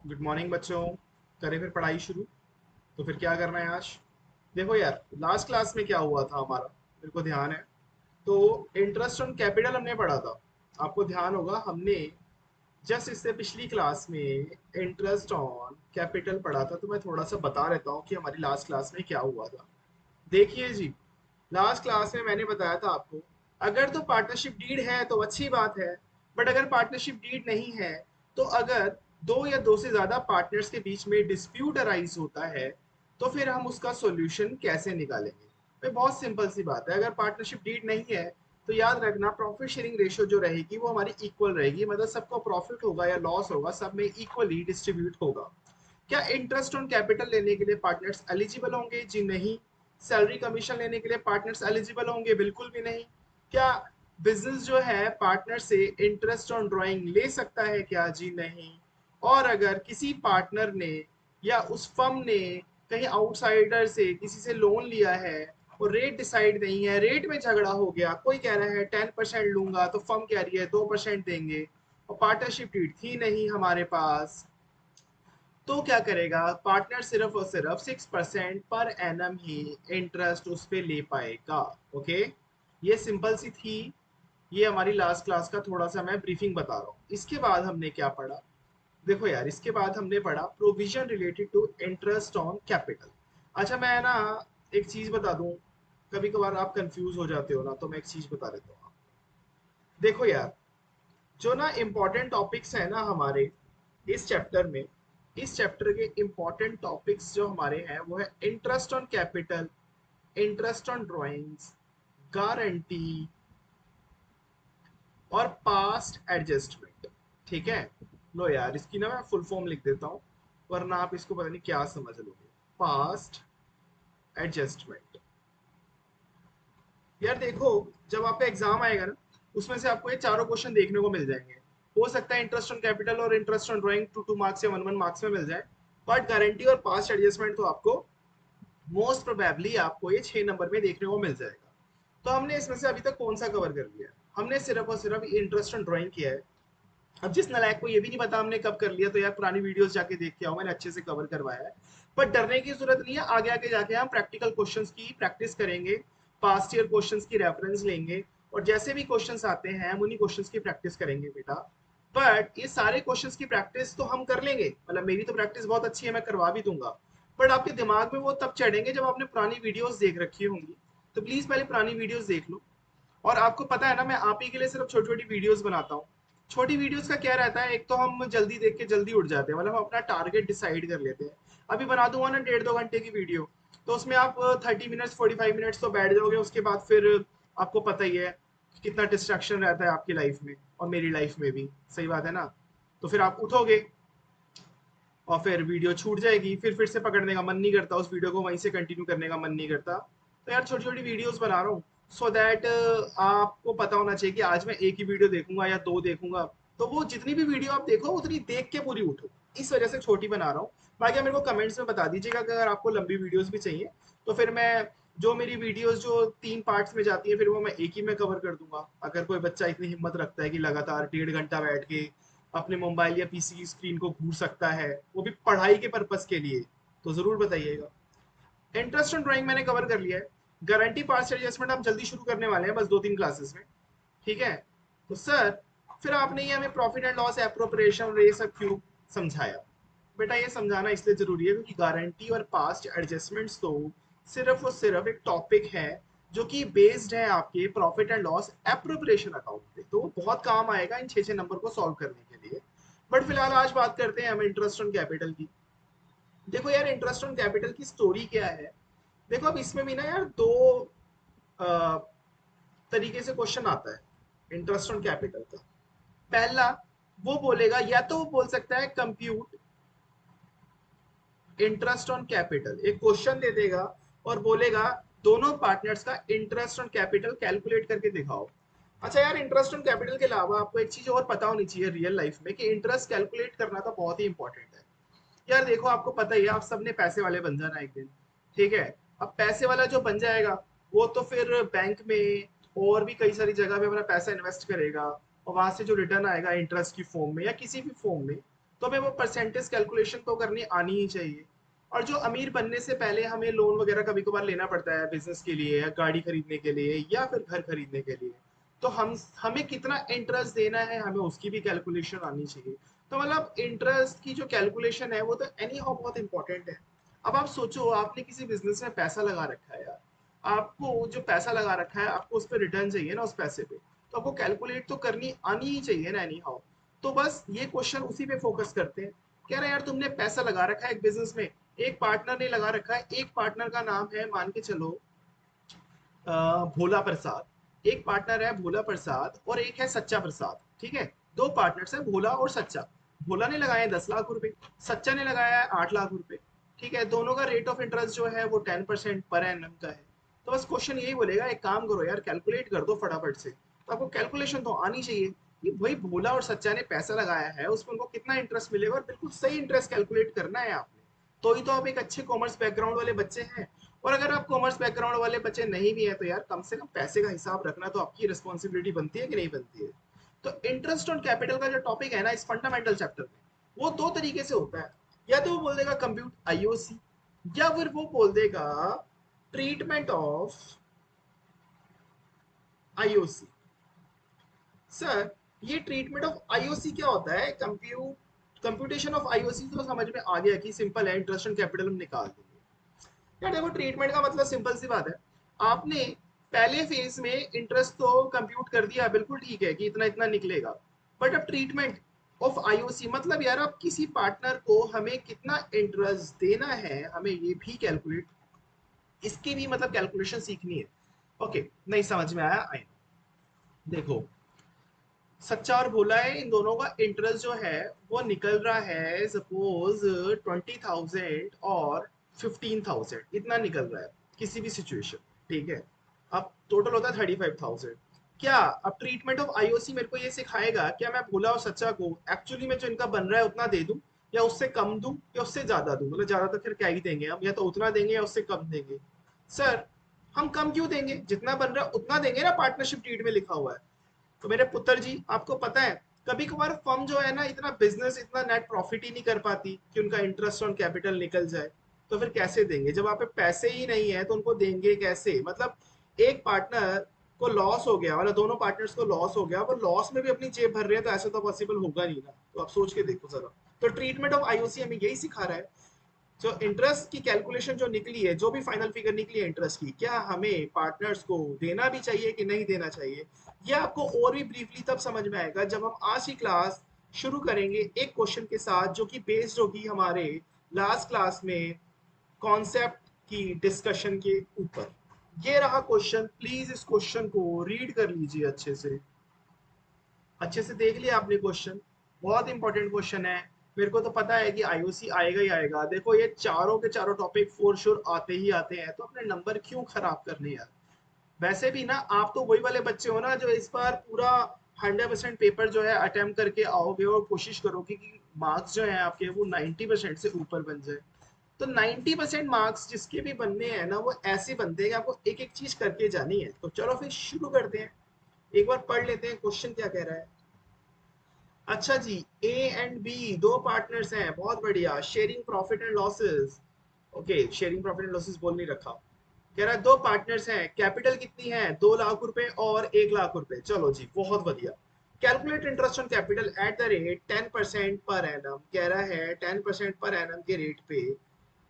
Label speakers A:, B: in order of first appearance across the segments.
A: Good morning बच्चों। करें फिर पढ़ाई शुरू। तो फिर क्या करना है आज? देखो यार, लास्ट क्लास में क्या हुआ था हमारा, मेरे को ध्यान है। तो इंटरेस्ट ऑन कैपिटल हमने पढ़ा था। आपको ध्यान होगा, हमने जस्ट इससे पिछली क्लास में इंटरेस्ट ऑन कैपिटल पढ़ा था। तो मैं थोड़ा सा बता देता हूँ कि हमारी लास्ट क्लास में क्या हुआ था। देखिए जी, लास्ट क्लास में मैंने बताया था आपको, अगर तो पार्टनरशिप डीड है तो अच्छी बात है। बट अगर पार्टनरशिप डीड नहीं है, तो अगर दो या दो से ज्यादा पार्टनर्स के बीच में डिस्प्यूट अराइज होता है, तो फिर हम उसका सॉल्यूशन कैसे निकालेंगे? भाई बहुत सिंपल सी बात है, अगर पार्टनरशिप डीड नहीं है तो याद रखना, प्रॉफिट शेयरिंग रेशियो जो रहेगी वो हमारी इक्वल रहेगी। मतलब सबको प्रॉफिट होगा या लॉस होगा, सब में इक्वली डिस्ट्रीब्यूट होगा। क्या इंटरेस्ट ऑन कैपिटल लेने के लिए पार्टनर्स एलिजिबल होंगे? जी नहीं। सैलरी कमीशन लेने के लिए पार्टनर्स एलिजिबल होंगे? बिल्कुल भी नहीं। क्या बिजनेस जो है पार्टनर से इंटरेस्ट ऑन ड्राइंग ले सकता है क्या? जी नहीं। और अगर किसी पार्टनर ने या उस फर्म ने कहीं आउटसाइडर से किसी से लोन लिया है और रेट डिसाइड नहीं है, रेट में झगड़ा हो गया, कोई कह रहा है 10% लूंगा तो फर्म कह रही है 2% देंगे, और पार्टनरशिप डीड थी नहीं हमारे पास, तो क्या करेगा पार्टनर? सिर्फ और सिर्फ 6% पर एनम ही इंटरेस्ट उस पे ले पाएगा। ओके, ये सिंपल सी थी। ये हमारी लास्ट क्लास का थोड़ा सा मैं ब्रीफिंग बता रहा हूँ। इसके बाद हमने क्या पढ़ा? देखो यार, इसके बाद हमने पढ़ा provision related to interest on capital. अच्छा मैं ना एक चीज बता दूं, कभी कभार आप कंफ्यूज हो जाते हो ना, तो मैं एक चीज बता देता हूँ। देखो यार, जो ना इम्पोर्टेंट टॉपिक्स है ना हमारे इस चैप्टर में, इस चैप्टर के इम्पोर्टेंट टॉपिक्स जो हमारे हैं वो है interest on capital, interest on drawings, guarantee और पास्ट एडजस्टमेंट। ठीक है, लो यार इसकी ना मैं फुल फॉर्म लिख देता हूँ, वरना आप इसको पता नहीं क्या समझ लोगे। Past adjustment. यार देखो, जब आपका एग्जाम आएगा ना, उसमें से आपको ये चारों क्वेश्चन देखने को मिल जाएंगे। हो सकता है इंटरेस्ट ऑन कैपिटल और इंटरेस्ट ऑन ड्राइंग 2 2 मार्क्स या 1 1 मार्क्स में मिल जाए। बट गारंटी और पास्ट एडजस्टमेंट तो आपको मोस्ट प्रोबेबली आपको ये 6 नंबर में देखने को मिल जाएगा। तो हमने इसमें से अभी तक कौन सा कवर कर लिया है? हमने सिर्फ और सिर्फ इंटरेस्ट ऑन ड्राइंग किया है। अब जिस नालायक को ये भी नहीं पता हमने कब कर लिया, तो यार पुरानी वीडियोस जाके देख के आओ, मैंने अच्छे से कवर करवाया है। पर डरने की जरूरत नहीं है, आगे आगे जाके हम प्रैक्टिकल क्वेश्चंस की प्रैक्टिस करेंगे, पास्ट ईयर क्वेश्चंस की रेफरेंस लेंगे, और जैसे भी क्वेश्चंस आते हैं हम उन्हीं क्वेश्चंस की प्रैक्टिस करेंगे बेटा। बट ये सारे क्वेश्चंस की प्रैक्टिस तो हम कर लेंगे, मतलब मेरी तो प्रैक्टिस बहुत अच्छी है, मैं करवा भी दूंगा। बट आपके दिमाग में वो तब चढ़ेंगे जब आपने पुरानी वीडियोस देख रखी होंगी। तो प्लीज पहले पुरानी वीडियोस देख लो। और आपको पता है ना, मैं आप ही के लिए सिर्फ छोटी छोटी वीडियोस बनाता हूँ। छोटी वीडियोस का क्या रहता है, एक तो हम जल्दी देख के जल्दी उठ जाते हैं, मतलब हम अपना टारगेट डिसाइड कर लेते हैं। अभी बना दूंगा ना 1.5 2 घंटे की वीडियो, तो उसमें आप 30 मिनट्स 45 मिनट्स तो बैठ जाओगे, उसके बाद फिर आपको पता ही है कितना डिस्ट्रैक्शन रहता है आपकी लाइफ में और मेरी लाइफ में भी, सही बात है ना? तो फिर आप उठोगे और फिर वीडियो छूट जाएगी, फिर से पकड़ने का मन नहीं करता, उस वीडियो को वहीं से कंटिन्यू करने का मन नहीं करता। तो यार छोटी छोटी वीडियोस बना रहा हूँ, सो दैट आपको पता होना चाहिए कि आज मैं एक ही वीडियो देखूंगा या दो देखूंगा। तो वो जितनी भी वीडियो आप देखो उतनी देख के पूरी उठो, इस वजह से छोटी बना रहा हूँ। बाकी आप मेरे को कमेंट्स में बता दीजिएगा कि अगर आपको लंबी वीडियोस भी चाहिए, तो फिर मैं जो मेरी वीडियोस जो 3 पार्ट्स में जाती है, फिर वो मैं एक ही में कवर कर दूंगा। अगर कोई बच्चा इतनी हिम्मत रखता है कि लगातार 1.5 घंटा बैठ के अपने मोबाइल या पीसी की स्क्रीन को घूर सकता है, वो भी पढ़ाई के पर्पस के लिए, तो जरूर बताइएगा। इंटरेस्ट ऑन ड्राइंग मैंने कवर कर लिया है। गारंटी पास एडजस्टमेंट हम जल्दी शुरू करने वाले हैं, बस 2 3 क्लासेस में। ठीक है? तो सर, फिर आपने ये हमें प्रॉफिट एंड लॉस एप्रोप्रिएशन और ये सब क्यों समझाया? बेटा ये समझाना इसलिए जरूरी है क्योंकि गारंटी और पास्ट एडजस्टमेंट्स तो सिर्फ और सिर्फ एक टॉपिक है जो कि बेस्ड है आपके profit and loss appropriation account पे, तो वो बहुत काम आएगा इन 6 6 नंबर को सॉल्व करने के लिए। बट फिलहाल आज बात करते हैं हम इंटरेस्ट ऑन कैपिटल की। देखो यार, इंटरेस्ट ऑन कैपिटल की स्टोरी क्या है? देखो अब इसमें भी ना यार दो अ, तरीके से क्वेश्चन आता है इंटरेस्ट ऑन कैपिटल का। पहला, वो बोलेगा, या तो वो बोल सकता है कंप्यूट इंटरेस्ट ऑन कैपिटल, एक क्वेश्चन दे देगा और बोलेगा दोनों पार्टनर्स का इंटरेस्ट ऑन कैपिटल कैलकुलेट करके दिखाओ। अच्छा यार, इंटरेस्ट ऑन कैपिटल के अलावा आपको एक चीज और पता होनी चाहिए रियल लाइफ में, कि इंटरेस्ट कैलकुलेट करना तो बहुत ही इंपॉर्टेंट है। यार देखो, आपको पता ही है, आप सबने पैसे वाले बन जाना एक दिन। ठीक है? अब पैसे वाला जो बन जाएगा, वो तो फिर बैंक में और भी कई सारी जगह पे अपना पैसा इन्वेस्ट करेगा, और वहां से जो रिटर्न आएगा इंटरेस्ट की फॉर्म में या किसी भी फॉर्म में, तो हमें वो परसेंटेज कैलकुलेशन तो करनी आनी ही चाहिए। और जो अमीर बनने से पहले हमें लोन वगैरह कभी कभार लेना पड़ता है बिजनेस के लिए या गाड़ी खरीदने के लिए या फिर घर खरीदने के लिए, तो हमें कितना इंटरेस्ट देना है हमें उसकी भी कैलकुलेशन आनी चाहिए। तो मतलब इंटरेस्ट की जो कैलकुलेशन है वो तो एनी हाउ बहुत इंपॉर्टेंट है। अब आप सोचो आपने किसी बिजनेस में पैसा लगा रखा है यार, आपको जो पैसा लगा रखा है आपको उस पर रिटर्न चाहिए ना उस पैसे पे, तो आपको कैलकुलेट तो करनी आनी ही चाहिए ना एनी हाउ। तो बस ये क्वेश्चन उसी पे फोकस करते हैं। कह रहे हैं यार तुमने पैसा लगा रखा है एक बिजनेस में, एक पार्टनर ने लगा रखा है, एक पार्टनर का नाम है मान के चलो भोला प्रसाद, एक पार्टनर है भोला प्रसाद और एक है सच्चा प्रसाद, ठीक है। दो पार्टनर्स है भोला और सच्चा। भोला ने लगाए 10 लाख रुपए, सच्चा ने लगाया है 8 लाख रुपए, ठीक है। दोनों का रेट ऑफ इंटरेस्ट जो है वो 10% पर एनम का है। तो बस क्वेश्चन यही बोलेगा एक काम करो यार कैलकुलेट कर दो फटाफट से, तो आपको कैलकुलेशन तो आनी चाहिए कि भाई भोला और सच्चा ने पैसा लगाया है उसमें उनको कितना इंटरेस्ट मिलेगा, और बिल्कुल सही इंटरेस्ट कैलकुलेट करना है आपने। तो ही तो आप एक अच्छे कॉमर्स बैकग्राउंड वाले बच्चे हैं। और अगर आप कॉमर्स बैकग्राउंड वाले बच्चे नहीं भी हैं तो यार कम से कम पैसे का हिसाब रखना तो आपकी रिस्पॉन्सिबिलिटी बनती है कि नहीं बनती है। तो इंटरेस्ट ऑन कैपिटल का जो टॉपिक है ना इस फंडामेंटल चैप्टर में, वो दो तरीके से होता है। या तो वो बोल देगा कंप्यूट आईओसी, या फिर वो बोल देगा ट्रीटमेंट ऑफ आईओसी। सर ये ट्रीटमेंट ऑफ आईओसी क्या होता है? कंप्यूटेशन ऑफ आईओसी तो समझ में आ गया कि सिंपल है, इंटरेस्ट ऑन कैपिटल हम निकाल देंगे। यार देखो ट्रीटमेंट का मतलब सिंपल सी बात है, आपने पहले फेज में इंटरेस्ट तो कंप्यूट कर दिया, बिल्कुल ठीक है कि इतना इतना निकलेगा। बट अब ट्रीटमेंट ऑफ आईओसी मतलब यार आप किसी पार्टनर को हमें कितना इंटरेस्ट देना है हमें ये भी कैलकुलेट, इसकी भी मतलब कैलकुलेशन सीखनी है। ओके नहीं समझ में आया आई। देखो सच्चा और भोला है, इन दोनों का इंटरेस्ट जो है वो निकल रहा है सपोज 20,000 और 15,000 इतना निकल रहा है किसी भी सिचुएशन, ठीक है। अब टोटल होता है 35,000। क्या अब ट्रीटमेंट ऑफ आईओसी मेरे को ये सिखाएगा क्या मैं भोला और सच्चा को एक्चुअली में जो इनका बन रहा है उतना दे दूं, या उससे कम दूं, या उससे ज्यादा दूं? मतलब ज्यादा तो फिर क्या ही देंगे हम, या तो उतना देंगे या उससे कम देंगे। सर हम कम क्यों देंगे, जितना बन रहा है उतना देंगे ना, पार्टनरशिप डीड में लिखा हुआ है। तो मेरे पुत्र जी आपको पता है कभी कभार फर्म जो है ना इतना बिजनेस इतना नेट प्रॉफिट ही नहीं कर पाती कि उनका इंटरेस्ट ऑन कैपिटल निकल जाए। तो फिर कैसे देंगे जब आप पे पैसे ही नहीं है तो उनको देंगे कैसे? मतलब एक पार्टनर को लॉस हो गया, मतलब दोनों पार्टनर्स को लॉस हो गया, वो लॉस में भी अपनी जेब भर रहे हैं, तो ऐसा तो पॉसिबल होगा नहीं ना। तो आप सोच के देखो जरा। तो ट्रीटमेंट ऑफ आईओसी हमें यही सिखा रहा है, जो इंटरेस्ट की कैलकुलेशन जो निकली है, जो भी फाइनल फिगर निकली है इंटरेस्ट की, क्या हमें पार्टनर्स को देना भी चाहिए कि नहीं देना चाहिए। यह आपको और भी ब्रीफली तब समझ में आएगा जब हम आज की क्लास शुरू करेंगे एक क्वेश्चन के साथ जो कि बेस्ड होगी हमारे लास्ट क्लास में कॉन्सेप्ट की डिस्कशन के ऊपर। ये रहा क्वेश्चन, प्लीज इस क्वेश्चन को रीड कर लीजिए अच्छे से। अच्छे से देख लिया आपने क्वेश्चन? बहुत इंपॉर्टेंट क्वेश्चन है। मेरे को तो पता है कि आईओसी आएगा ही आएगा। देखो ये चारों के चारों टॉपिक फॉर श्योर आते ही आते हैं, तो अपने नंबर क्यों खराब करने यार। वैसे भी ना आप तो वही वाले बच्चे हो ना जो इस बार पूरा 100% पेपर जो है अटेम्प्ट करके आओगे और कोशिश करोगे कि मार्क्स जो है आपके वो 90% से ऊपर बन जाए। तो 90% मार्क्स जिसके भी बनने हैं ना वो ऐसे बनते हैं कि आपको एक एक चीज करके जानी है। तो चलो फिर शुरू करते हैं, एक बार पढ़ लेते हैं क्वेश्चन क्या कह रहा है। अच्छा जी, ए एंड बी दो पार्टनर्स हैं, बहुत बढ़िया। Sharing profit and losses, okay sharing profit and losses बोल नहीं रखा। कह रहा है दो पार्टनर्स हैं, कैपिटल कितनी है 2 लाख रुपए और 1 लाख रुपए। चलो जी बहुत बढ़िया। Calculate interest on capital at the rate 10% per annum. कह रहा है 10% पर एनम के रेट पे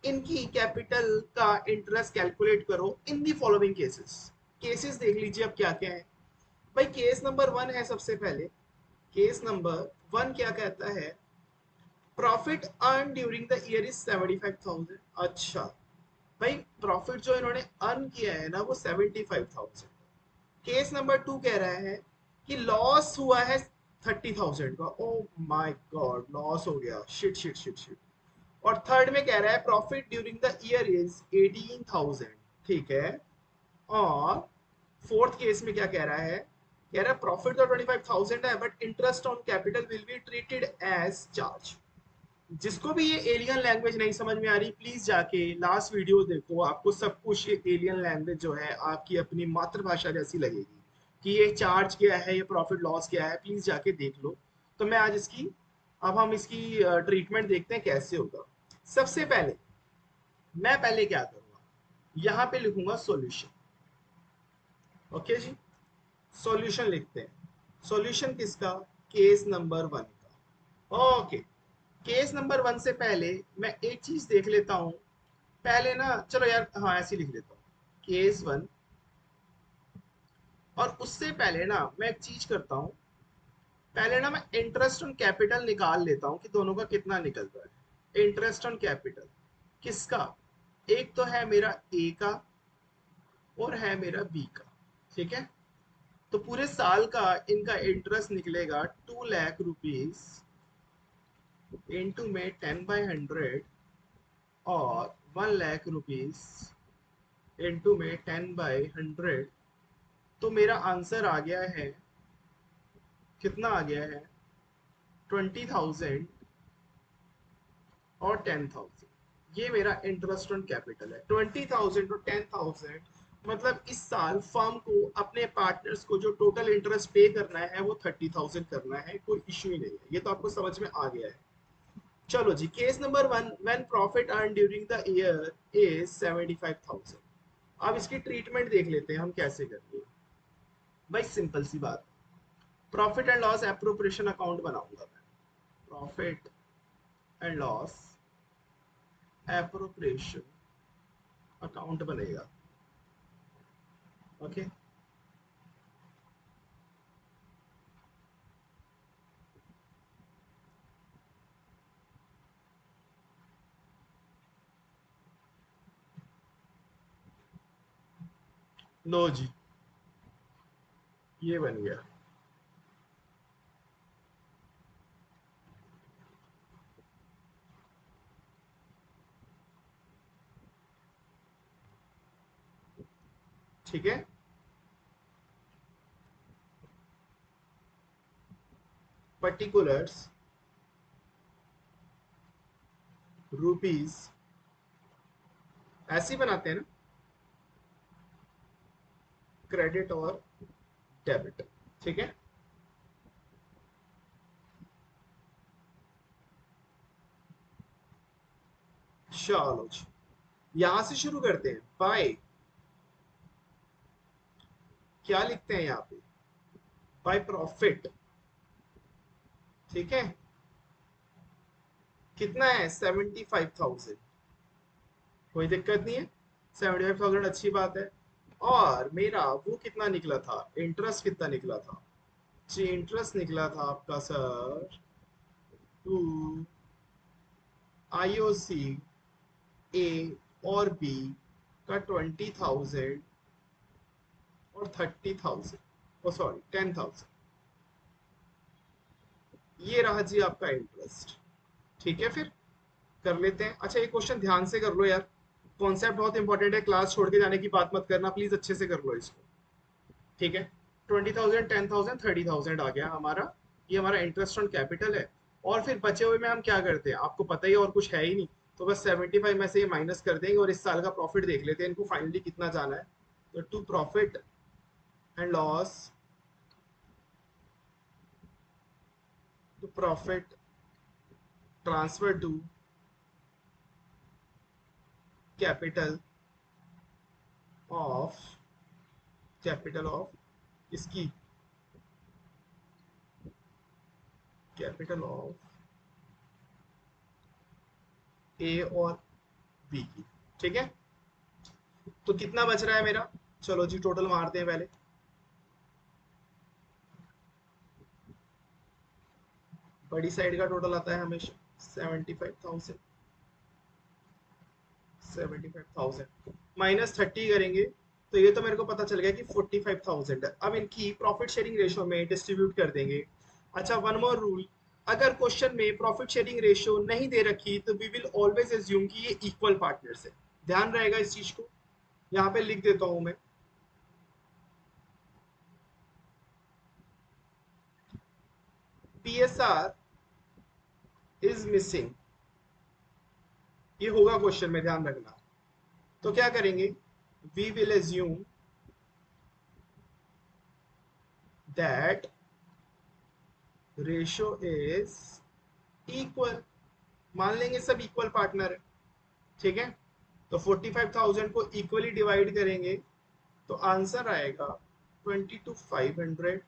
A: इनकी कैपिटल का इंटरेस्ट कैलकुलेट करो इन दी फॉलोइंग केसेस। केसेस देख लीजिए अब क्या क्या है। भाई केस नंबर 1 है सबसे पहले। केस नंबर 1 क्या कहता है? Profit earn during the year is 75,000। अच्छा भाई प्रॉफिट जो इन्होंने अर्न किया है ना वो 75,000। केस नंबर 2 कह रहा है कि लॉस हुआ है 30,000 का। ओ माय गॉड लॉस हो गया, शिट शिट शिट शिट। और थर्ड में कह रहा है profit during the year is 18,000, ठीक है। और फोर्थ केस में क्या कह रहा है? कह रहा है प्रॉफिट तो 25,000 है but interest on capital will be treated as charge. जिसको भी ये एलियन लैंग्वेज नहीं समझ में आ रही प्लीज जाके लास्ट वीडियो देखो, आपको सब कुछ ये एलियन लैंग्वेज जो है आपकी अपनी मातृभाषा जैसी लगेगी कि ये चार्ज क्या है ये प्रॉफिट लॉस क्या है, प्लीज जाके देख लो। तो मैं आज इसकी अब हम इसकी ट्रीटमेंट देखते हैं कैसे होगा। सबसे पहले मैं पहले क्या करूंगा, यहां पे लिखूंगा सॉल्यूशन। ओके जी, सॉल्यूशन लिखते हैं। सॉल्यूशन किसका? केस नंबर 1 का। ओके, केस नंबर 1 से पहले मैं एक चीज देख लेता हूं। पहले ना, चलो यार, हाँ ऐसे ही लिख लेता हूँ, केस 1। और उससे पहले ना मैं एक चीज करता हूँ, पहले ना मैं इंटरेस्ट ऑन कैपिटल निकाल लेता हूँ कि दोनों का कितना निकल रहा है। इंटरेस्ट ऑन कैपिटल किसका? एक तो है मेरा ए का और है मेरा बी का। ठीक है, तो पूरे साल का इनका इंटरेस्ट निकलेगा 2 लाख रुपीज इंटू में 10/100 और 1 लाख रुपीज इंटू में 10/100। तो मेरा आंसर आ गया है, कितना आ गया है? 20,000 और 10,000। ये मेरा इंटरेस्ट ऑन कैपिटल है, 20,000 और 10,000। मतलब इस साल फर्म को अपने पार्टनर्स को जो टोटल इंटरेस्ट पे करना है वो 30,000 करना है, कोई इश्यू ही नहीं है। ये तो आपको समझ में आ गया है। चलो जी, case number 1, when profit earn during the year is 75,000। अब इसकी ट्रीटमेंट देख लेते हैं हम कैसे करते हैं। भाई सिंपल सी बात, profit and loss appropriation account बनाऊंगा मैं। Profit and loss appropriation account बनेगा। ओके, लो जी, ये बन गया। ठीक है, पर्टिकुलर्स रुपीज, ऐसे ही बनाते हैं ना, क्रेडिट और डेबिट। ठीक है, चलो जी, यहां से शुरू करते हैं। बाय, क्या लिखते हैं यहाँ पे? By profit. ठीक है, कितना है? 75,000। कोई दिक्कत नहीं है, 75,000 अच्छी बात है। और मेरा वो कितना निकला था, इंटरेस्ट कितना निकला था? जी, इंटरेस्ट निकला था आपका सर, टू आईओसी ए और बी का 20,000 और 30,000, ओ सॉरी 10,000। ये रहा जी आपका इंटरेस्ट। ठीक है, फिर कर लेते हैं। अच्छा, एक क्वेश्चन ध्यान से कर लो यार, कॉन्सेप्ट बहुत इंपॉर्टेंट है, क्लास छोड़ के जाने की बात मत करना प्लीज, अच्छे से कर लो इसको। ठीक है, 20,000, 10,000, 30,000 आ गया हमारा। ये हमारा इंटरेस्ट ऑन कैपिटल है। और फिर बचे हुए में हम क्या करते हैं, आपको पता ही है, और कुछ है ही नहीं। तो बस 75 में से ये माइनस कर देंगे और इस साल का प्रॉफिट देख लेते हैं इनको फाइनली कितना जाना है। तो to profit and loss, to profit transfer to capital of, capital of इसकी, कैपिटल ऑफ ए और बी की। ठीक है, तो कितना बच रहा है मेरा? चलो जी, टोटल मारते हैं पहले। बड़ी साइड का टोटल आता है हमेशा 75,000। 75,000 -30 करेंगे तो ये तो मेरे को पता चल गया कि 45,000 है। अब इनकी प्रॉफिट शेयरिंग रेशियो में डिस्ट्रीब्यूट कर देंगे। अच्छा, वन मोर रूल, अगर क्वेश्चन में प्रॉफिट शेयरिंग रेशियो नहीं दे रखी तो वी विल ऑलवेज एज्यूम कि ये इक्वल पार्टनर्स है। ध्यान रहेगा इस चीज को, यहाँ पे लिख देता हूं मैं। पीएसआर इज मिसिंग, ये होगा क्वेश्चन में, ध्यान रखना। तो क्या करेंगे, we will assume that ratio is equal, मान लेंगे सब इक्वल पार्टनर है, ठीक है। तो 45,000 को इक्वली डिवाइड करेंगे तो आंसर आएगा 22,500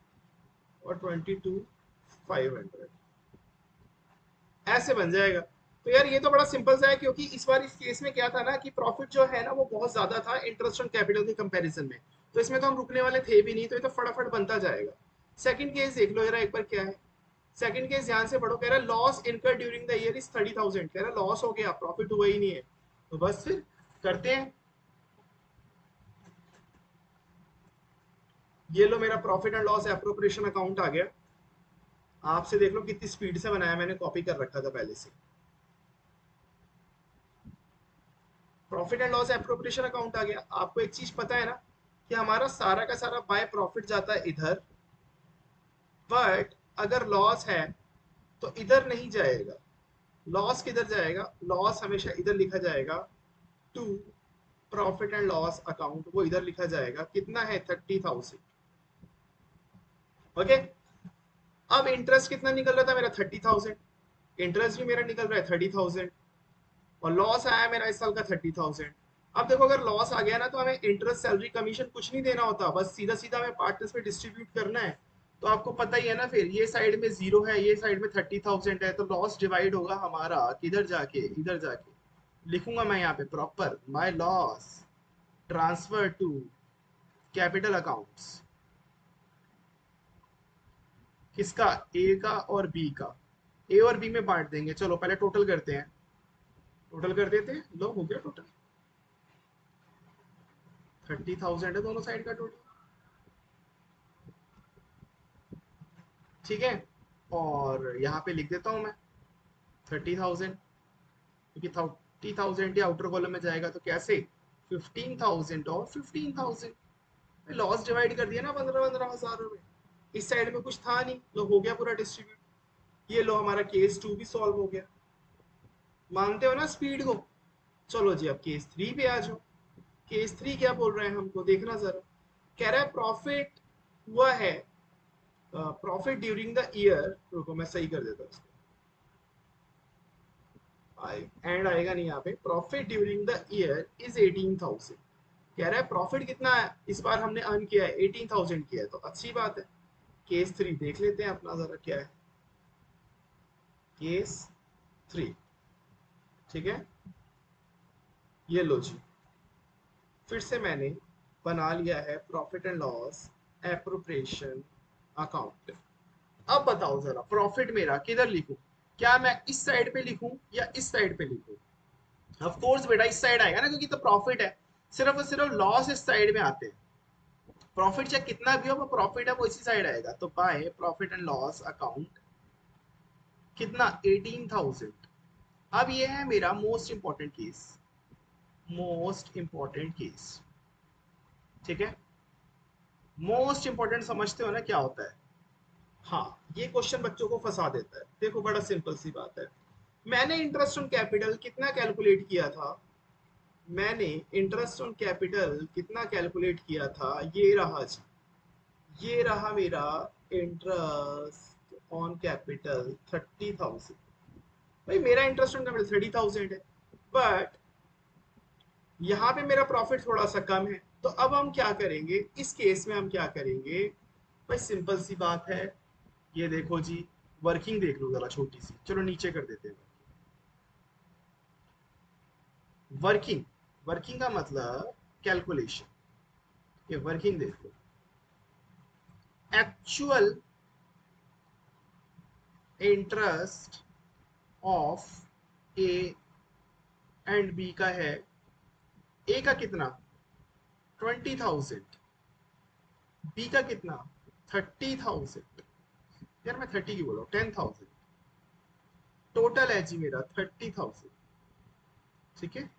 A: और 22,500, ऐसे बन जाएगा। तो यार ये तो बड़ा सिंपल सा है, क्योंकि इस बार इस केस में क्या था ना कि प्रॉफिट जो है ना वो बहुत ज्यादा था इंटरेस्ट ऑन कैपिटल के कंपैरिजन में, तो इसमें तो हम रुकने वाले थे भी नहीं, तो ये तो फटाफट बनता जाएगा। सेकंड केस देख लो जरा एक बार क्या है। सेकंड केस ध्यान से पढ़ो, कह रहा है लॉस इनकर ड्यूरिंग द ईयर इज 30,000, कह रहा है लॉस हो गया, प्रॉफिट हुआ ही नहीं है। तो बस फिर करते हैं। ये लो मेरा profit and loss appropriation account आ गया। आपसे देख लो कितनी स्पीड से बनाया, मैंने कॉपी कर रखा था पहले से। Profit and loss appropriation account आ गया। आपको एक चीज पता है ना कि हमारा सारा का सारा बाय प्रॉफिट जाता है इधर, बट अगर लॉस है तो इधर नहीं जाएगा। लॉस किधर जाएगा? लॉस हमेशा इधर लिखा जाएगा, to profit and loss account, वो इधर लिखा जाएगा। कितना है? 30,000। ओके। अब इंटरेस्ट कितना निकल रहा था मेरा? 30,000। इंटरेस्ट भी मेरा निकल रहा है 30,000, और लॉस आया मेरा इस साल का 30,000। अब देखो अगर लॉस आ गया ना तो हमें इंटरेस्ट सैलरी कमीशन कुछ नहीं देना होता, बस सीधा सीधा हमें पार्टनर्स में डिस्ट्रीब्यूट करना है। तो आपको पता ही है ना, फिर ये साइड में 0 है, ये साइड में 30,000 है, तो लॉस डिवाइड होगा हमारा किधर जाके? इधर जाके लिखूंगा मैं यहाँ पे proper, my loss transfer to capital accounts. किसका? ए का और बी का। ए और बी में बांट देंगे। चलो पहले टोटल करते हैं। टोटल कर देते हैं, लो हो गया टोटल। 30,000 है दोनों साइड का टोटल, ठीक है। और यहाँ पे लिख देता हूँ मैं 30,000, क्योंकि 30,000 या आउटर कॉलम में जाएगा तो कैसे? 15,000 और 15,000, लॉस डिवाइड कर दिया ना 15,000 में। इस साइड में कुछ था नहीं तो हो गया पूरा डिस्ट्रीब्यूट। ये लो हमारा केस 2 भी सॉल्व हो गया। मानते हो ना स्पीड को? चलो जी अब केस 3 पे आ जाओ। केस 3 क्या बोल रहे हैं हमको देखना जरा। कह रहा है प्रॉफिट हुआ है, प्रॉफिट ड्यूरिंग द ईयर, रुको मैं सही कर देता हूँ इसको, एंड आएगा नहीं यहाँ पे। Profit during the year is 18,000। कह रहा है प्रॉफिट कितना है इस बार हमने अर्न किया है? 18,000 किया है, तो अच्छी बात है। केस 3 देख लेते हैं अपना जरा क्या है। केस 3, ठीक है। ये लो जी, फिर से मैंने बना लिया है profit and loss appropriation account. अब बताओ जरा प्रॉफिट मेरा किधर लिखूं? क्या मैं इस साइड पे लिखूं या इस साइड पे लिखूं? ऑफ कोर्स बेटा इस साइड आएगा ना, क्योंकि तो प्रॉफिट है। सिर्फ और सिर्फ लॉस इस साइड में आते हैं। प्रॉफिट चाहे कितना भी हो, वो प्रॉफिट है, वो इसी साइड आएगा। तो by profit and loss account कितना? 18,000। अब ये है मेरा most important case, most important case, ठीक है। मोस्ट इंपॉर्टेंट समझते हो ना क्या होता है? हाँ, ये क्वेश्चन बच्चों को फंसा देता है। देखो बड़ा सिंपल सी बात है। मैंने इंटरेस्ट ऑन कैपिटल कितना कैलकुलेट किया था? मैंने इंटरेस्ट ऑन कैपिटल कितना कैलकुलेट किया था? ये रहा जी, ये रहा मेरा इंटरेस्ट ऑन कैपिटल 30,000। भाई मेरा इंटरेस्ट ऑन कैपिटल 30,000 है, बट यहाँ पे मेरा प्रॉफिट थोड़ा सा कम है। तो अब हम क्या करेंगे इस केस में? हम क्या करेंगे भाई? सिंपल सी बात है। ये देखो जी, वर्किंग देख लो जरा छोटी सी, चलो नीचे कर देते हैं। वर्किंग, वर्किंग का मतलब कैलकुलेशन। ये वर्किंग देख लो। Actual interest of A and B का है। ए का कितना? 20,000। बी का कितना? 30,000। यार मैं 30 क्यों बोल रहा हूँ? 10,000। टोटल है जी मेरा 30,000, ठीक है।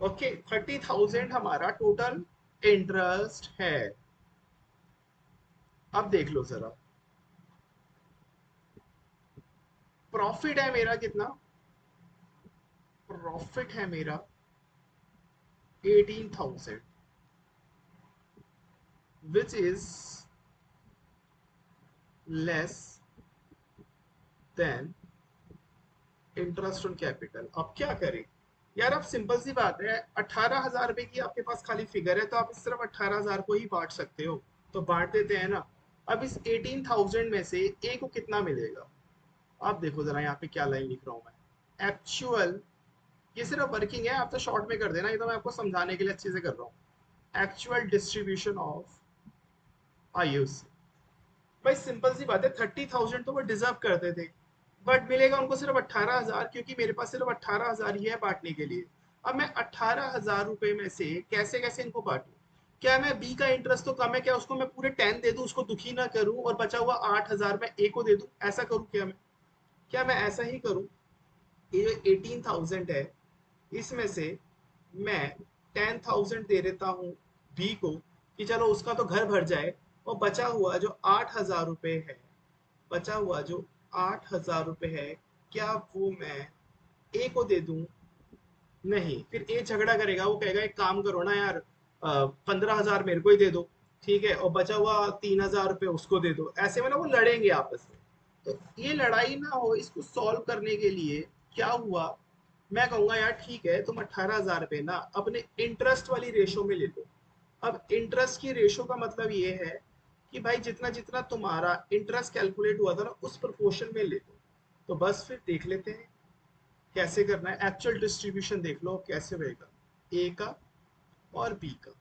A: ओके, 30,000 हमारा टोटल इंटरेस्ट है। अब देख लो जरा, प्रॉफिट है मेरा कितना? प्रॉफिट है मेरा 18,000। Which is less than interest on capital. अब क्या करें यार, अब सिंपल सी बात है, 18,000 रुपए की आपके पास खाली फिगर है तो आप इस सिर्फ 18,000 को ही बांट सकते हो, तो बांट देते हैं ना। अब इस 18,000 में से ए को कितना मिलेगा, आप देखो जरा यहाँ पे क्या लाइन लिख रहा हूँ मैं, एक्चुअल, ये सिर्फ वर्किंग है, आप तो शॉर्ट में कर देना, ये तो मैं आपको समझाने के लिए अच्छे से कर रहा हूँ। Actual distribution of IUC. भाई सिंपल सी बात है, 30,000 तो वो डिजर्व करते थे, बट मिलेगा उनको सिर्फ 18,000, क्योंकि मेरे पास सिर्फ 18,000 ही है बांटने के लिए। अब मैं 18,000 रुपए में से कैसे कैसे इनको बांटू, क्या मैं बी का इंटरेस्ट तो कम है, क्या उसको मैं पूरे 10 दे दूं, उसको दुखी ना करूं, और बचा हुआ 8,000 मैं ए को दे दूं, ऐसा करूं क्या मैं ऐसा ही करूं। ये जो 18,000 है, इसमें से मैं 10,000 दे देता हूँ बी को, कि चलो उसका तो घर भर जाए, और बचा हुआ जो 8,000 रुपए है, बचा हुआ जो 8,000 रुपए है, क्या वो मैं ए को दे दूं। नहीं, फिर ए झगड़ा करेगा, वो कहेगा एक काम करो ना यार, 15,000 मेरे को ही दे दो, ठीक है, और बचा हुआ 3,000 रुपये उसको दे दो, ऐसे में ना वो लड़ेंगे आपस में। तो ये लड़ाई ना हो, इसको सॉल्व करने के लिए क्या हुआ, मैं कहूंगा यार ठीक है, तुम 18,000 रुपये ना अपने इंटरेस्ट वाली रेशो में ले लो। अब इंटरेस्ट की रेशो का मतलब ये है कि भाई जितना जितना तुम्हारा इंटरेस्ट कैलकुलेट हुआ था ना, उस प्रोपोर्शन में ले लो। तो बस फिर देख लेते हैं कैसे करना है, एक्चुअल डिस्ट्रीब्यूशन देख लो कैसे रहेगा ए का और बी का।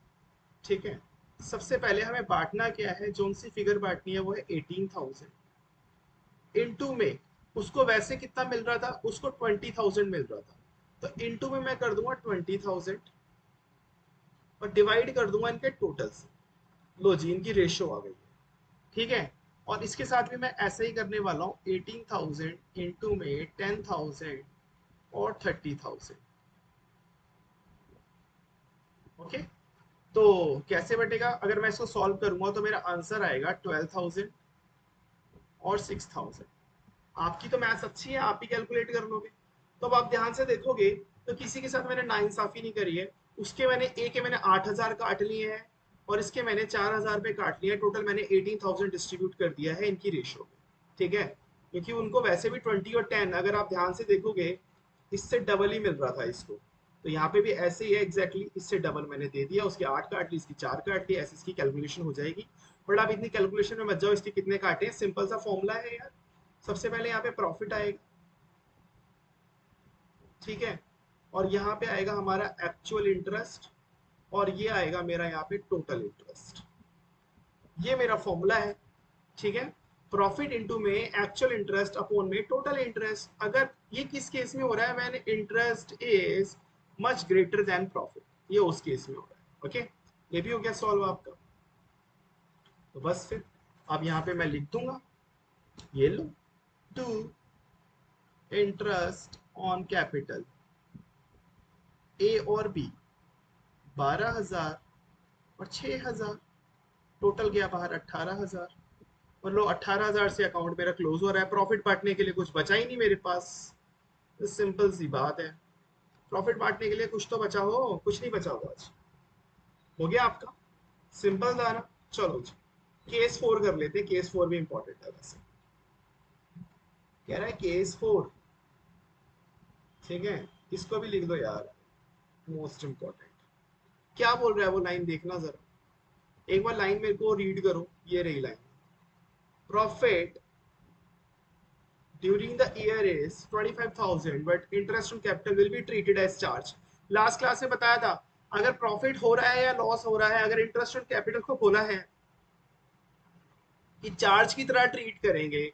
A: ठीक है, सबसे पहले हमें बांटना क्या है, जो सी फिगर बांटनी है वो है 18,000 इनटू में, उसको वैसे कितना मिल रहा था, उसको 20,000 मिल रहा था, तो इनटू में मैं कर दूंगा 20,000 और डिवाइड कर दूंगा इनके टोटल से। लो जी, इनकी रेशियो आ गई है। ठीक है, और इसके साथ भी मैं ऐसे ही करने वाला हूँ, 18,000 इंटू में 10,000 और 30,000। ओके, तो कैसे बटेगा, अगर मैं इसको सॉल्व करूंगा तो मेरा आंसर आएगा 12,000 और 6,000। आपकी तो मैथ्स अच्छी है, आप ही कैलकुलेट कर लोगे। तो अब आप ध्यान से देखोगे तो किसी के साथ मैंने नाइंसाफी नहीं करी है, उसके मैंने ए के मैंने 8,000 काट लिए हैं, और इसके मैंने 4,000 रुपये काट लिए हैं, टोटल मैंने 18,000 डिस्ट्रीब्यूट कर दिया है इनकी रेशियो में। ठीक है, क्योंकि उनको वैसे भी 20 और 10, अगर आप ध्यान से देखोगे इससे डबल ही मिल रहा था इसको, तो यहाँ पे भी ऐसे ही है एग्जैक्टली, इससे डबल मैंने दे दिया, उसकी 8 काट ली, इसकी 4 काट ली, ऐसे इसकी कैलकुलेशन हो जाएगी। बट आप इतनी कैलकुलेशन में मत जाओ इसके कितने काटे हैं, सिंपल सा फॉर्मूला है यार। सबसे पहले यहाँ पे प्रॉफिट आएगा, ठीक है, और यहाँ पे आएगा हमारा एक्चुअल इंटरेस्ट, और ये आएगा मेरा यहाँ पे टोटल इंटरेस्ट। ये मेरा फॉर्मूला है। ठीक है, प्रॉफिट इनटू में एक्चुअल इंटरेस्ट अपॉन में टोटल इंटरेस्ट। अगर ये किस केस में हो रहा है, मैंने interest is much greater than profit, ये उस केस में हो रहा है। ओके, ये भी हो गया सॉल्व आपका। तो बस फिर अब यहाँ पे मैं लिख दूंगा, ये लो, to interest on capital A और बी 12,000 और 6,000, टोटल गया बाहर 18,000। मतलब 18,000 से अकाउंट मेरा क्लोज हो रहा है, प्रॉफिट बांटने के लिए कुछ बचा ही नहीं मेरे पास। सिंपल सी बात है, प्रॉफिट बांटने के लिए कुछ तो बचा हो, कुछ नहीं बचा होगा आज। हो गया आपका, सिंपल था ना। चलो जी, केस 4 कर लेते हैं, केस 4 भी इंपॉर्टेंट है वैसे। कह रहा है केस 4, ठीक है, इसको भी लिख दो यार, मोस्ट इंपॉर्टेंट। क्या बोल रहा है वो लाइन, देखना जरा एक बार लाइन मेरे को रीड करो, ये रही line, profit during the year is 25,000 but interest on capital will be treated as charge। Last class में बताया था, अगर प्रॉफिट हो रहा है या लॉस हो रहा है, अगर इंटरेस्ट ऑन कैपिटल को बोला है कि चार्ज की तरह ट्रीट करेंगे,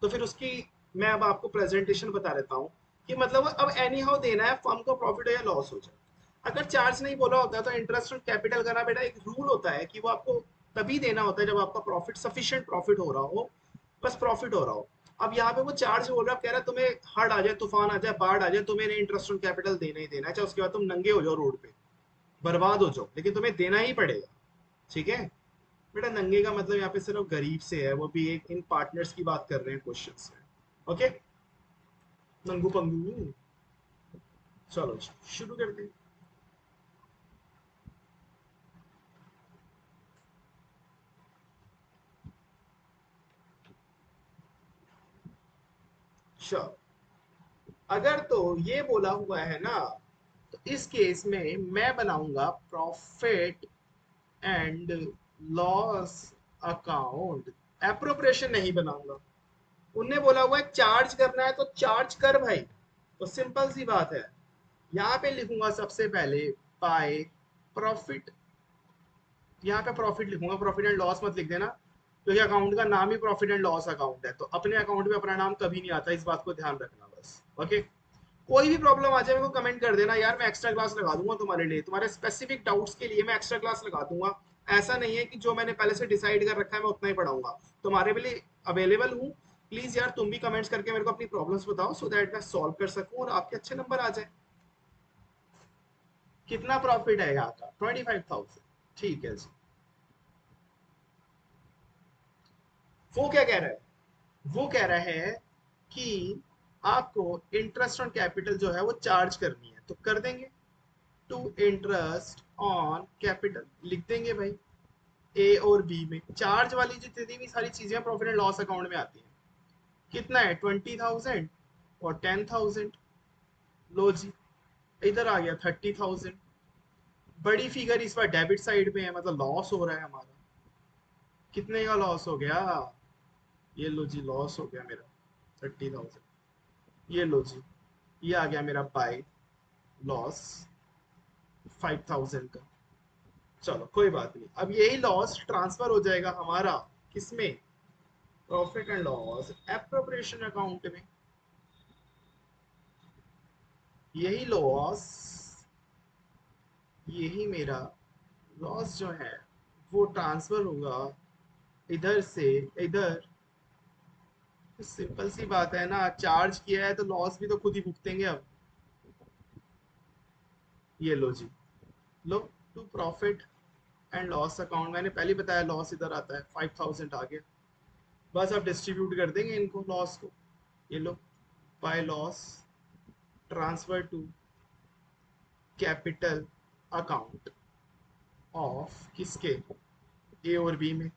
A: तो फिर उसकी मैं अब आपको प्रेजेंटेशन बता देता हूँ कि मतलब अब एनी हाउ देना है, फर्म को प्रॉफिट हो या लॉस हो जाए। अगर चार्ज नहीं बोला होता तो इंटरेस्ट ऑन कैपिटल का ना बेटा एक रूल होता है कि वो आपको तभी देना होता है जब आपका प्रॉफिट सफिशिएंट प्रॉफिट हो रहा हो, बस प्रॉफिट हो रहा हो। अब यहाँ पे वो चार्ज बोल रहा है, कह रहा है तुम्हें हड़ आ जाए, तूफान आ जाए, बाढ़ आ जाए, तुम्हें इंटरेस्ट ऑन कैपिटल देना ही देना है, चाहे उसके बाद तुम नंगे हो जाओ रोड पे, बर्बाद हो जाओ, लेकिन तुम्हें देना ही पड़ेगा। ठीक है बेटा, नंगे का मतलब यहाँ पे सिर्फ गरीब से है, वो भी एक इन पार्टनर्स की बात कर रहे हैं क्वेश्चंस में। ओके, नंगू पंगू। चलो शुरू करते हैं। श्योर। अगर तो ये बोला हुआ है ना, तो इस केस में मैं बनाऊंगा profit and loss account, appropriation नहीं बनाऊंगा। उनने बोला हुआ है चार्ज करना है तो चार्ज कर भाई, तो सिंपल सी बात है। यहाँ पे लिखूंगा सबसे पहले बाय प्रॉफिट, यहाँ पे प्रॉफिट लिखूंगा, प्रॉफिट एंड लॉस मत लिख देना, क्योंकि अकाउंट का नाम ही प्रॉफिट एंड लॉस अकाउंट है, तो अपने अकाउंट में अपना नाम कभी नहीं आता, इस बात को ध्यान रखना बस। ओके, कोई भी प्रॉब्लम आ जाए मेरे को कमेंट कर देना यार, मैं एक्स्ट्रा क्लास लगा दूंगा तुम्हारे लिए, तुम्हारे स्पेसिफिक डाउट्स के लिए मैं एक्स्ट्रा क्लास लगा दूंगा। ऐसा नहीं है कि जो मैंने पहले से डिसाइड कर रखा है मैं उतना ही पढ़ाऊंगा, तुम्हारे लिए अवेलेबल हूँ। प्लीज यार तुम भी कमेंट्स करके मेरे को अपनी प्रॉब्लम्स बताओ, सो दैट मैं सॉल्व कर सकूं और आपके अच्छे नंबर आ जाए। कितना प्रॉफिट है यहाँ का? 25,000। ठीक है जी। वो क्या कह रहा है? वो कह रहा है कि आपको इंटरेस्ट ऑन कैपिटल जो है वो चार्ज करनी है, तो कर देंगे। टू इंटरेस्ट ऑन कैपिटल लिख देंगे भाई, ए और बी में चार्ज वाली जितनी भी सारी चीजें प्रॉफिट एंड लॉस अकाउंट में आती हैं। कितना है? 20,000 और 10,000। लो जी, इधर आ गया 30,000। बड़ी फिगर इस बार डेबिट साइड पे है, मतलब लॉस हो रहा है हमारा। कितने का लॉस हो गया? ये लो जी, लॉस हो गया मेरा 30,000। ये लो जी, ये आ गया मेरा बाय लॉस 5,000 का। चलो कोई बात नहीं, अब यही लॉस ट्रांसफर हो जाएगा हमारा किसमें? Profit and loss appropriation account में। यही लॉस, यही मेरा लॉस जो है वो ट्रांसफर होगा इधर से इधर। सिंपल सी बात है ना, चार्ज किया है तो लॉस भी तो खुद ही भुगतेंगे अब। ये लो जी, लो, to profit and loss account, मैंने पहले ही बताया लॉस इधर आता है, 5,000 आ गया। बस अब डिस्ट्रीब्यूट कर देंगे इनको लॉस को। ये लो, by loss transfer to capital account of किसके? ए और बी में।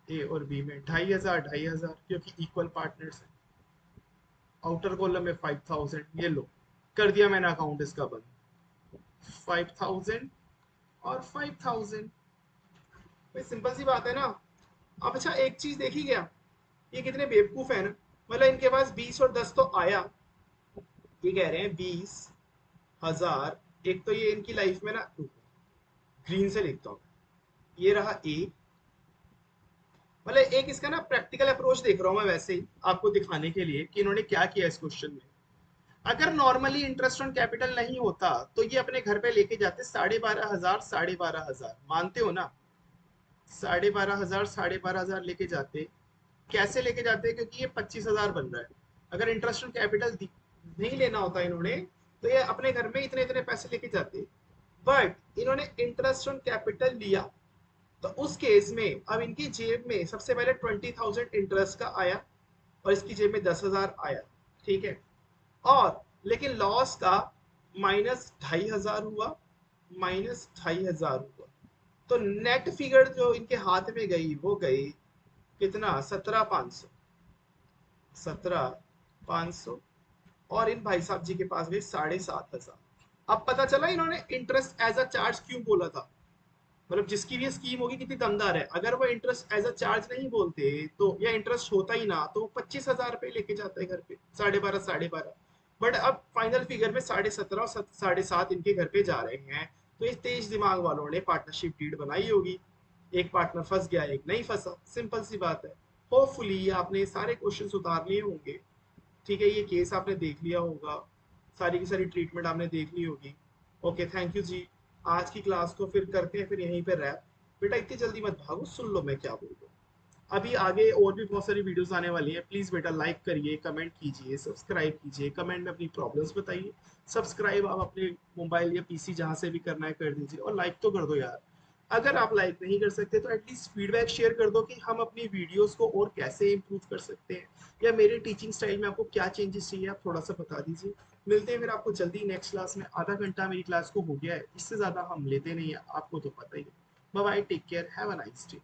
A: ए और बी में 2,500 2,500, क्योंकि इक्वल पार्टनर्स हैं। आउटर कॉलम में 5,000। ये लो, कर दिया मैंने अकाउंट इसका बंद। 5,000 और 5,000, भाई सिंपल सी बात है ना। अब अच्छा एक चीज देखी क्या, ये कितने बेवकूफ है ना, मतलब इनके पास 20 और 10 तो आया, ये कह रहे हैं 20,000। एक तो ये इनकी लाइफ में ना, ग्रीन से लिखता हूँ, ये रहा ए, मतलब एक इसका ना प्रैक्टिकल अप्रोच देख रहा हूँ मैं वैसे ही आपको दिखाने के लिए कि इन्होंने क्या किया इस क्वेश्चन में। अगर नॉर्मली इंटरेस्ट ऑन कैपिटल नहीं होता तो ये अपने घर पे लेके जाते 12,500 12,500, मानते हो ना? 12,500 12,500 लेके जाते। कैसे लेके जाते हैं? क्योंकि ये 25,000 बन रहा है। अगर इंटरेस्ट ऑन कैपिटल नहीं लेना होता इन्होंने, तो ये अपने घर में इतने इतने पैसे लेके जाते, बट इन्होंने इंटरेस्ट ऑन कैपिटल लिया, तो उस केस में अब इनकी जेब में सबसे पहले 20,000 इंटरेस्ट का आया और इसकी जेब में 10,000 आया, ठीक है। और लेकिन लॉस का -2,500 हुआ, -2,500 हुआ, तो नेट फिगर जो इनके हाथ में गई वो गई कितना? 17,500। 17,500, और इन भाई साहब जी के पास गई 7,500। अब पता चला इन्होंने इंटरेस्ट एज अ चार्ज क्यों बोला था। मतलब जिसकी भी स्कीम होगी कितनी दमदार है, अगर वो इंटरेस्ट एज अ चार्ज नहीं बोलते तो, या इंटरेस्ट होता ही ना, तो 25,000 रुपए लेके जाता है घर पे, 12,500 12,500। बट अब फाइनल फिगर में 17,500 और 7,500 इनके घर पे जा रहे हैं। तो इस तेज दिमाग वालों ने पार्टनरशिप डीड बनाई होगी, एक पार्टनर फंस गया एक नहीं फंसा, सिंपल सी बात है। होपफुली आपने सारे क्वेश्चन उतार लिए होंगे, ठीक है, ये केस आपने देख लिया होगा, सारी की सारी ट्रीटमेंट आपने देख ली होगी। ओके, थैंक यू जी। आज की क्लास को फिर करते हैं फिर यहीं पे रैप। बेटा इतनी जल्दी मत भागो, सुन लो मैं क्या बोल रहा हूँ। अभी आगे और भी बहुत सारी वीडियोस आने वाली हैं, प्लीज बेटा लाइक करिए, कमेंट कीजिए, सब्सक्राइब कीजिए, कमेंट में अपनी प्रॉब्लम्स बताइए। सब्सक्राइब आप अपने मोबाइल या पीसी जहाँ से भी करना है कर दीजिए, और लाइक तो कर दो यार। अगर आप लाइक नहीं कर सकते तो एटलीस्ट फीडबैक शेयर कर दो कि हम अपनी वीडियोस को और कैसे इम्प्रूव कर सकते हैं, या मेरे टीचिंग स्टाइल में आपको क्या चेंजेस चाहिए आप थोड़ा सा बता दीजिए। मिलते हैं फिर आपको जल्दी नेक्स्ट क्लास में। आधा घंटा मेरी क्लास को हो गया है, इससे ज़्यादा हम लेते नहीं है, आपको तो पता ही है। Bye bye, take care, have a nice day.